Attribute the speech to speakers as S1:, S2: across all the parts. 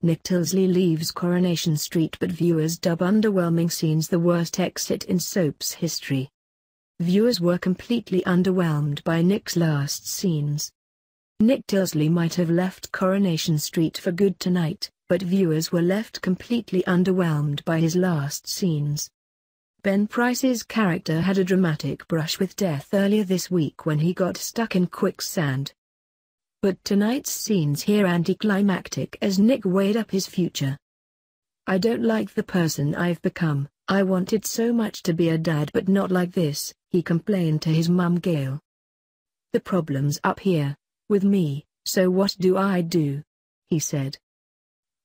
S1: Nick Tilsley leaves Coronation Street, but viewers dub underwhelming scenes the worst exit in soap's history. Viewers were completely underwhelmed by Nick's last scenes. Nick Tilsley might have left Coronation Street for good tonight, but viewers were left completely underwhelmed by his last scenes. Ben Price's character had a dramatic brush with death earlier this week when he got stuck in quicksand. But tonight's scenes here anticlimactic as Nick weighed up his future. "I don't like the person I've become. I wanted so much to be a dad but not like this," he complained to his mum Gail. "The problem's up here, with me, so what do I do?" he said.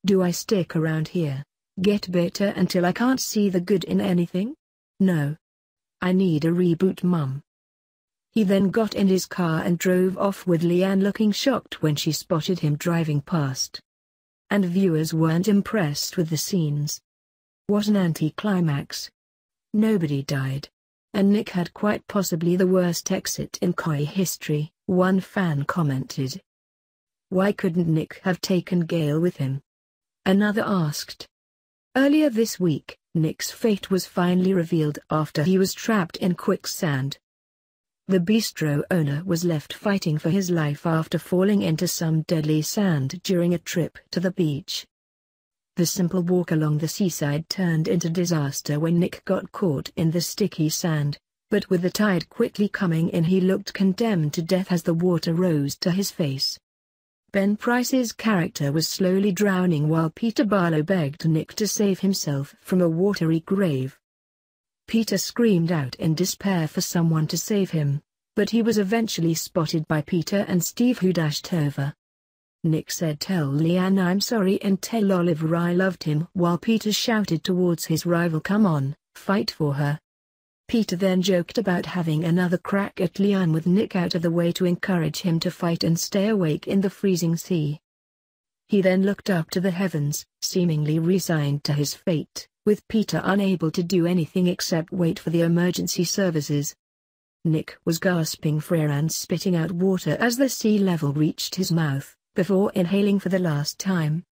S1: "Do I stick around here, get better until I can't see the good in anything? No. I need a reboot, Mum." He then got in his car and drove off with Leanne looking shocked when she spotted him driving past. And viewers weren't impressed with the scenes. What an anticlimax. Nobody died. And Nick had quite possibly the worst exit in Koi history, one fan commented. Why couldn't Nick have taken Gail with him? Another asked. Earlier this week, Nick's fate was finally revealed after he was trapped in quicksand. The bistro owner was left fighting for his life after falling into some deadly sand during a trip to the beach. The simple walk along the seaside turned into disaster when Nick got caught in the sticky sand, but with the tide quickly coming in he looked condemned to death as the water rose to his face. Ben Price's character was slowly drowning while Peter Barlow begged Nick to save himself from a watery grave. Peter screamed out in despair for someone to save him, but he was eventually spotted by Peter and Steve, who dashed over. Nick said, "Tell Leanne I'm sorry and tell Oliver I loved him," while Peter shouted towards his rival, "Come on, fight for her." Peter then joked about having another crack at Leanne with Nick out of the way to encourage him to fight and stay awake in the freezing sea. He then looked up to the heavens, seemingly resigned to his fate, with Peter unable to do anything except wait for the emergency services. Nick was gasping for air and spitting out water as the sea level reached his mouth, before inhaling for the last time.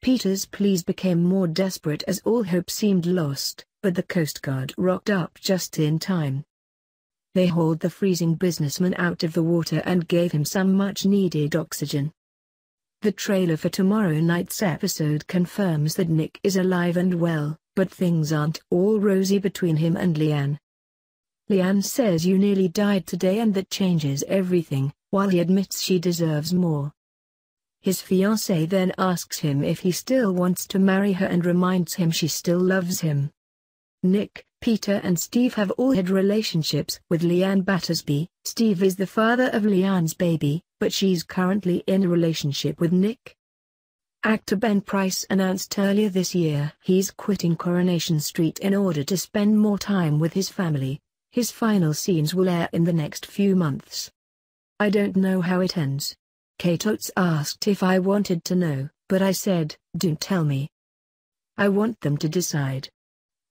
S1: Peter's pleas became more desperate as all hope seemed lost, but the Coast Guard rocked up just in time. They hauled the freezing businessman out of the water and gave him some much-needed oxygen. The trailer for tomorrow night's episode confirms that Nick is alive and well, but things aren't all rosy between him and Leanne. Leanne says you nearly died today and that changes everything, while he admits she deserves more. His fiancée then asks him if he still wants to marry her and reminds him she still loves him. Nick, Peter and Steve have all had relationships with Leanne Battersby. Steve is the father of Leanne's baby, but she's currently in a relationship with Nick. Actor Ben Price announced earlier this year he's quitting Coronation Street in order to spend more time with his family. His final scenes will air in the next few months. "I don't know how it ends." Kate Oates asked if I wanted to know, but I said, "Don't tell me. I want them to decide.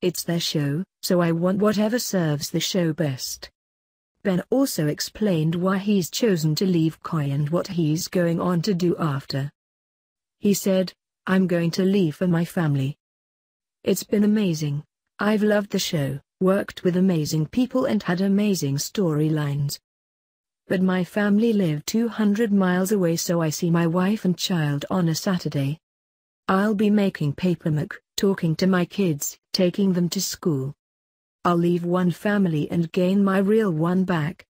S1: It's their show, so I want whatever serves the show best." Ben also explained why he's chosen to leave Koi and what he's going on to do after. He said, "I'm going to leave for my family. It's been amazing. I've loved the show, worked with amazing people and had amazing storylines. But my family live 200 miles away, so I see my wife and child on a Saturday. I'll be making paperwork, talking to my kids, taking them to school. I'll leave one family and gain my real one back.